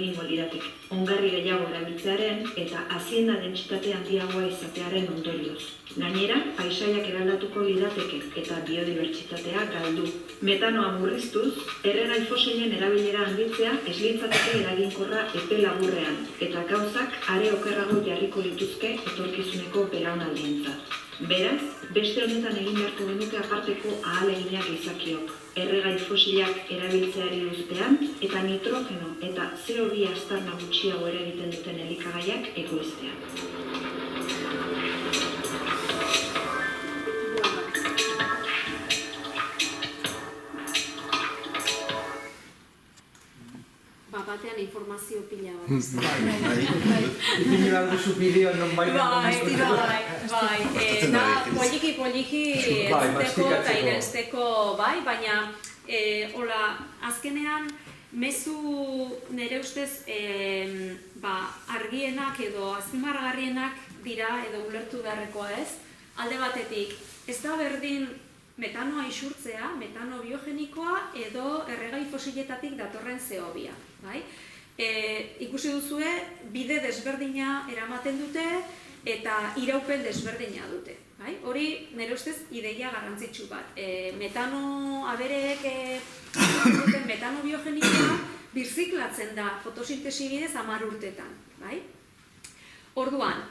egingo liratek. Ongarri gehiago erabiltzearen eta hazienda dentsitate handiagoa izatearen ondorioz. Gainera, paisaiak eraldatuko lirateke eta biodibertsitatea galdu. Metanoa murriztuz, erregai fosilen erabilera handitzea ez litzateke eraginkorra epe laburrean eta gauzak are okerrago jarriko lituzke etorkizuneko belaunaldientzat. Beraz, beste honetan egin beharko genuke aparteko ahaleginak gizakiok. Erregai fosilak erabiltzeari uztean eta nitrogeno eta CO2 aztarna gutxiago eragiten duten elikagaiak ekoiztean. Batean informazio pila bat. Ipini bat duzu bideo non bai. Da, poliki entzuteko eta irensteko, baina hola, azkenean mezu nire ustez argienak edo azpimarragarrienak dira edo ulertu beharrekoa ez. Alde batetik, ez da berdin metanoa isurtzea, metano biogenikoa edo erregai fosiletatik datorren CO2. Ikusi duzue, bide desberdina eramaten dute eta iraupen desberdina dute. Hori, nire ustez, ideia garrantzitsu bat. Metano abereek duten metano biogenikoa birziklatzen da fotosintesi bidez 10 urtetan. Orduan,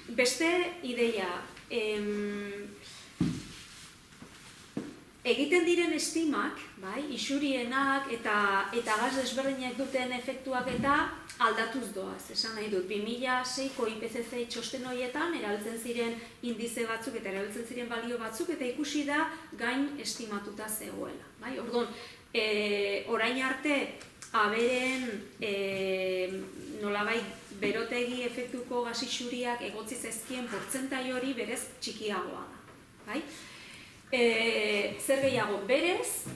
beste ideia, egiten diren estimak, isurienak eta gas desberdinak duten efektuak eta aldatuz doaz. Esan nahi dut, 2006ko IPCC txosten horietan erabiltzen ziren indize batzuk eta erabiltzen ziren balio batzuk eta ikusi da gain estimatuta zegoela. Orduan, orain arte aberen nolabait berotegi efektuko gas isuriak egotzi zaizkien portzentai hori berez txikiagoa da. Zer gehiago, berez,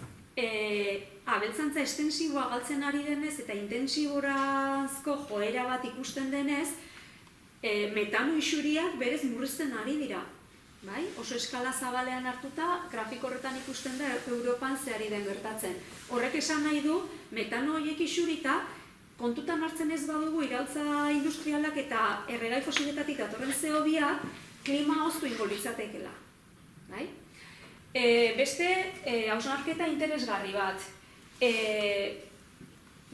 abeltzantza estensiboa galtzen ari denez eta intentsiborazko joera bat ikusten denez, metano isuriak berez murrizten ari dira. Oso eskala zabalean hartuta, grafiko horretan ikusten da Europan zehari den gertatzen. Horrek esan nahi du, metano horiek isurita, kontutan hartzen ez badugu iraultza industrialak eta erregai fosiletatik datorren CO2 klima hoztu ingo litzatekeela. Beste hausnarketa interesgarri bat.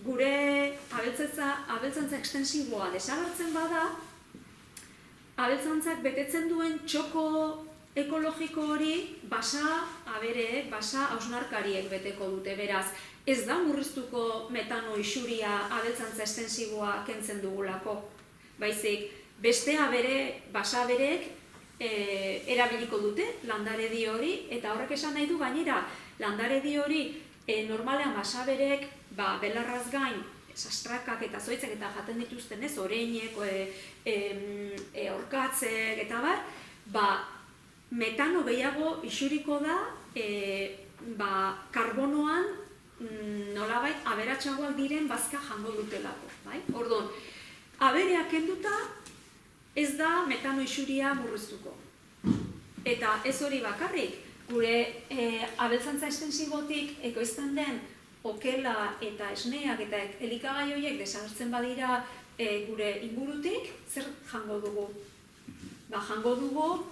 Gure abeltzantza ekstensiboa desagertzen bada, abeltzantzak betetzen duen txoko ekologiko hori basa abereek, basa hausnarkariek beteko dute. Beraz, ez da murriztuko metano isuria abeltzantza ekstensiboa kentzen dugulako. Baizik, beste basa abereek erabiliko dute landaredi hori, eta horrek esan nahi du gainera landaredi hori normalean basaberek belarraz gain sastrakak eta zoitzak eta jaten dituzten ez, oreinek, orkatzek eta metano gehiago isuriko da karbonoan nolabait aberatsagoak diren bazka jango dutelako. Orduan, abereak kenduta ez da metano isuria murriztuko. Eta ez hori bakarrik, gure abeltzantza estensibotik ekoizten den okela eta esneak eta elikagai horiek desagertzen badira gure ingurutik, zer jango dugu? Jango dugu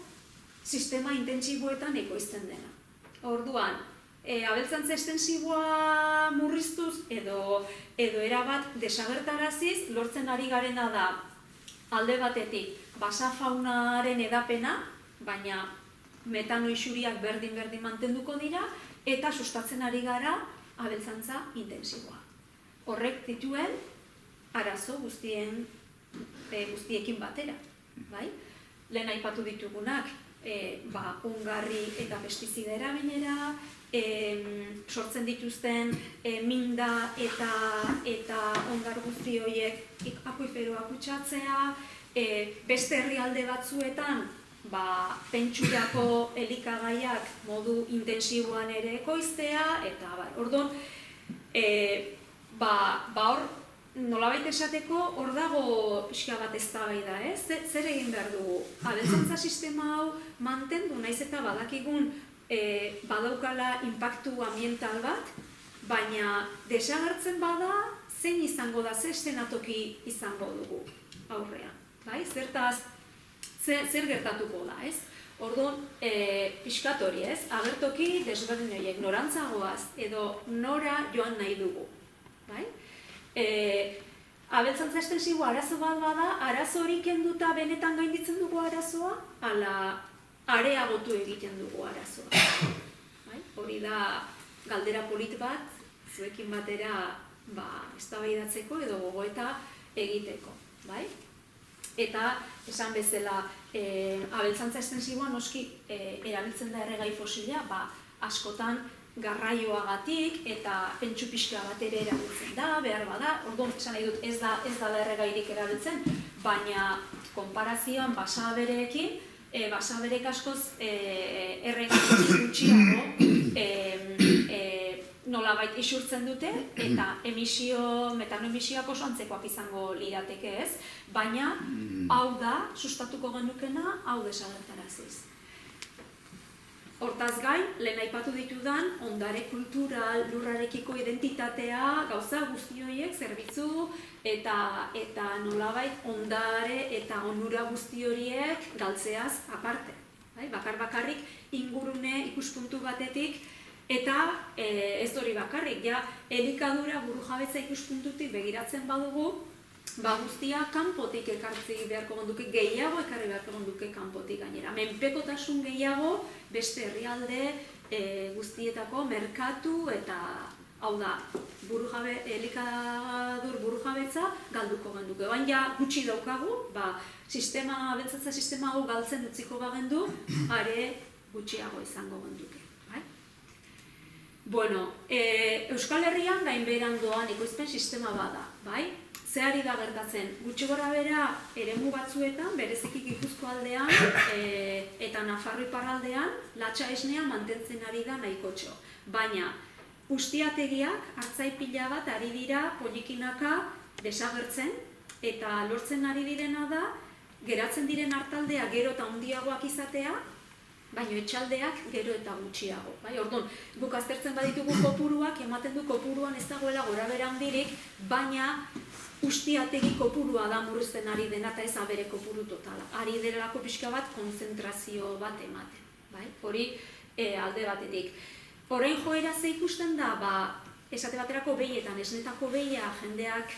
sistema intentsiboetan ekoizten dena. Orduan, abeltzantza estensiboa murriztuz edo erabat desagertaraziz lortzen ari garena da alde batetik, basa faunaren edapena, baina metano isuriak berdin mantenduko dira, eta sustatzen ari gara abeltzantza intensiboa. Horrek dituen arazo guztiekin batera. Lehen aipatu ditugunak, ongarri eta pestizida erabilera, sortzen dituzten minda eta ongar guzti horiek akuiferoak kutsatzea, beste herrialde batzuetan pentsurako elikagaiak modu intensiboan ere ekoiztea, eta orduan, hor nolabait esateko hor dago pixka bat eztabaida, zer egin behar dugu? Abeltzantza sistema hau mantendu, naiz eta badakigun badaukala inpaktu ambiental bat, baina desagertzen bada zein izango da, zer eszenatoki izango dugu aurrean, bai? Zertaz, zer gertatuko da, ez? Orduan, pixkat hori, ez? Agertoki desberdin horiek norantzagoaz edo nora joan nahi dugu, bai? Abeltzantza estensiboa arazo bat bada, arazo hori kenduta benetan gainditzen dugu arazoa, ala areagotu egiten dugu arazoa. Bai? Hori da galdera polit bat, zuekin batera eztabaidatzeko edo gogoeta egiteko. Bai? Eta, esan bezala, abeltzantza estensiboa noski erabiltzen da erregai fosila, askotan garraioagatik eta pentsu pixka bat ere erabiltzen da, behar bada. Orduan, esan nahi dut, ez da erregairik erabiltzen, baina konparazioan basabereekin, basaberek askoz erregai gutxiago nolabait isurtzen dute, eta metano emisioak oso antzekoak izango lirateke ez, baina hau da, sustatuko genukena, hau desagertaraziz. Hortaz gain, lehen aipatu ditudan, ondare kultural, lurrarekiko identitatea, gauza guzti horiek, zerbitzu eta nolabait ondare eta onura guzti horiek galtzeaz aparte. Bakarrik ingurune ikuspuntu batetik, eta ez hori bakarrik, elikadura burujabetza ikuspuntutik begiratzen badugu, guztia kanpotik ekartzi beharko genduke, gehiago ekarri beharko genduke kanpotik gainera. Menpekotasun gehiago beste herrialde guztietako merkatu eta hau da, elikadur burujabetza galduko genduke. Baina gutxi daukagu, abeltzantza sistema hau galtzen utziko bagendu, are gutxiago izango genduke. Bueno, Euskal Herrian gainbeheran doan ekoizpen sistema bada, bai? Zehari da gertatzen, gutxi gora bera eremu batzuetan, bereziki Gipuzkoa aldean eta Nafarro iparraldean, latxa esnea mantentzen ari da nahikotxo. Baina, ustiategiak hartzai pila bat ari dira polikinaka desagertzen, eta lortzen ari direna da, geratzen diren hartaldea gero eta handiagoak izatea, baina etxaldeak gero eta gutxiago. Orduan, guk aztertzen baditugu kopuruak, ematen du kopuruan ez dagoela gorabehera handirik, baina ustiategi kopurua da murrizten ari dena eta ez abere kopuru totala. Ari delako pixka bat konzentrazio bat ematen. Hori alde batetik. Orain joera ze ikusten da, esate baterako behietan, esnetako behia jendeak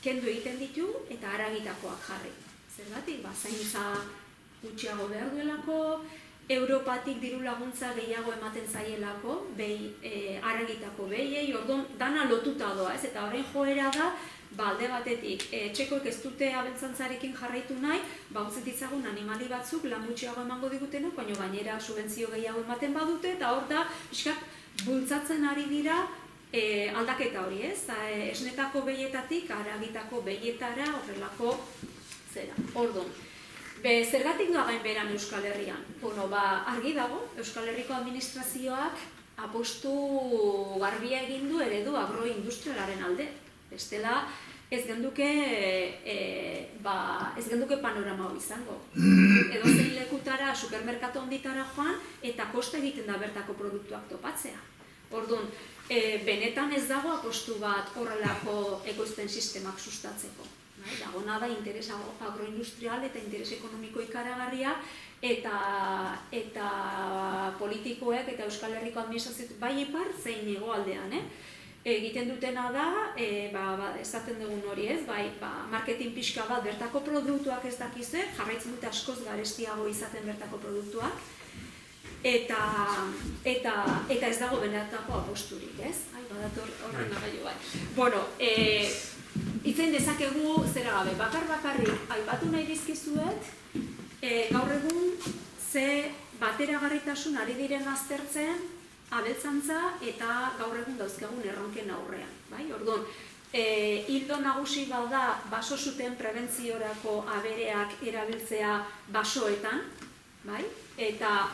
kendu egiten ditu eta haragitakoak jarri. Zergatik, zaintza gutxiago behar duelako, Europatik diru laguntza gehiago ematen zaielako, haragitako behiei, orduan dana lotuta doa, ez? Eta orain joera da, alde batetik, txekoek ez dute abeltzantzarekin jarraitu nahi, utzet ditzagun animali batzuk lan gutxiago emango digutenak, baina gainera subentzio gehiago ematen badute, eta hor da, bultzatzen ari dira aldaketa hori, ez? Esnetako behietatik, haragitako behietara, horrelako zera, orduan. Zergatik doa gainbeheran Euskal Herrian? Argi dago, Euskal Herriko administrazioak apostu garbia egin du eredu agroindustrialaren alde. Bestela, ez genduke panorama hau izango. Edozein lekutara, supermerkatu honditara joan, eta koste egiten da bertako produktuak topatzea. Orduan, benetan ez dago apostu bat horrelako ekoizpen sistemak sustatzeko. Dagona da interes agroindustrial eta interes ekonomiko ikaragarria eta politikoek eta Euskal Herriko administrazioak bai ipar zein hegoaldean. Egiten dutena da, esaten dugun hori ez, marketing pixka bat bertako produktuak ez dakize, jarraitzen dute askoz garestiago izaten bertako produktuak, eta ez dago benetako aposturik, ez? Badator horren agailu bat. Bueno, itzein dezakegu zera gabe, bakarrik aipatu nahi dizkizuet, gaur egun ze bateragarritasun ari diren aztertzen abeltzantza eta gaur egun dauzkagun erronken aurrean. Orduan, hildo nagusi bada baso zuten prebentziorako abereak erabiltzea basoetan, eta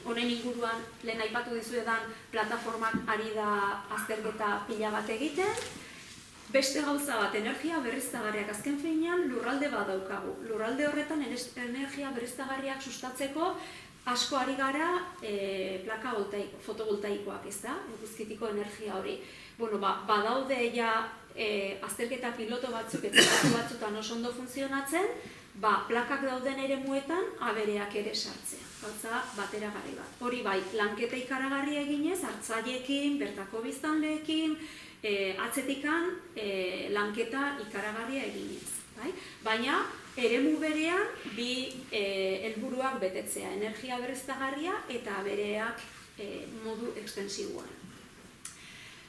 honen inguruan lehen aipatu dizuedan plataformak ari da azterketa pila bat egiten. Beste gauza bat, energia berriztagarriak azken finean lurralde bat daukagu. Lurralde horretan energia berriztagarriak sustatzeko asko ari gara plaka fotovoltaikoak, ez da? Eguzkitiko energia hori. Badaude ja azterketa piloto batzuk eta kasu batzutan oso ondo funtzionatzen, plakak dauden eremuetan abereak ere sartzea. Gauza bateragarri bat. Hori bai, lanketa ikaragarri eginez, hartzaileekin, bertako biztanleekin, atzetikan lanketa ikaragarria eginez. Baina, eremu berean bi helburuak betetzea, energia berriztagarria eta abereak modu ekstensiboan.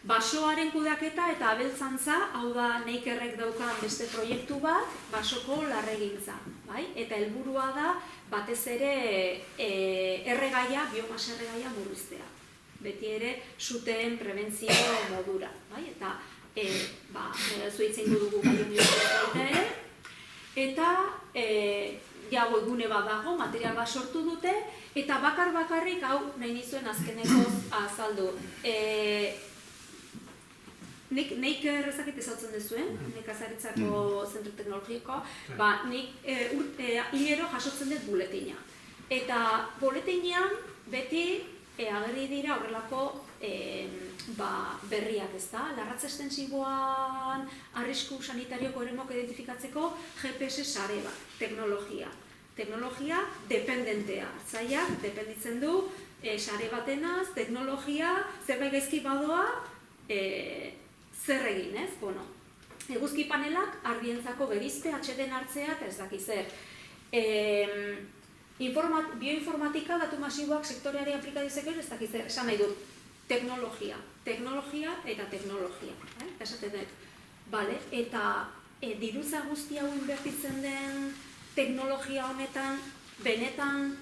Basoaren kudaketa eta abeltzantza, hau da Neikerrek daukan beste proiektu bat, basoko larregintza. Eta helburua da batez ere erregaia, biomasa erregaia murriztea. Beti ere suteen prebentzio modura. Eta zuitzen dugu baita ere. Eta jago egune bat dago, material bat sortu dute, eta bakarrik hau nahi nizuen azkenekoz azaldu. Nik errezakit ezautzen duzuen, nekazaritzako zentro teknologiko, nik hilero jasotzen dut buletina. Eta buletinean beti agerri dira horrelako berriak, ezta? Larratza estensiboan arrisku sanitarioko eremuak identifikatzeko GPS sare bat, teknologia. Teknologia dependentea, hartzaileak dependitzen du sare batenaz, teknologia, zerbait gaizki badoa, zer egin, ez? Eguzki panelak argientzako berizte, atxeden hartzea, eta ez daki zer. Bioinformatika, datu masiboak sektoreari aplikadizeko ez daki zer, esan nahi dut, teknologia eta teknologia. Esaten dut, eta diruza guzti hau inbertitzen den teknologia honetan, benetan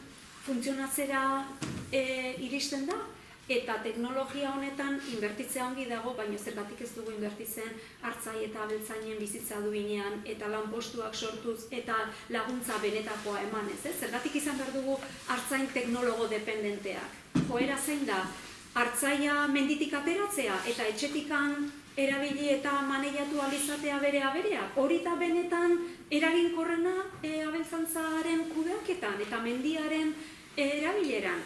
funtzionatzera iristen da? Eta teknologia honetan inbertitzea ongi dago, baina zergatik ez dugu inbertitzen hartzai eta abeltzainen bizitza duinean eta lanpostuak sortuz eta laguntza benetakoa emanez. Zergatik izan behar dugu hartzain teknologo dependenteak. Joera zein da, hartzaia menditik ateratzea eta etxetikan erabili eta maneiatu alizatea bere abereak. Hori da benetan eraginkorrena abeltzantzaren kudeaketan eta mendiaren erabileran.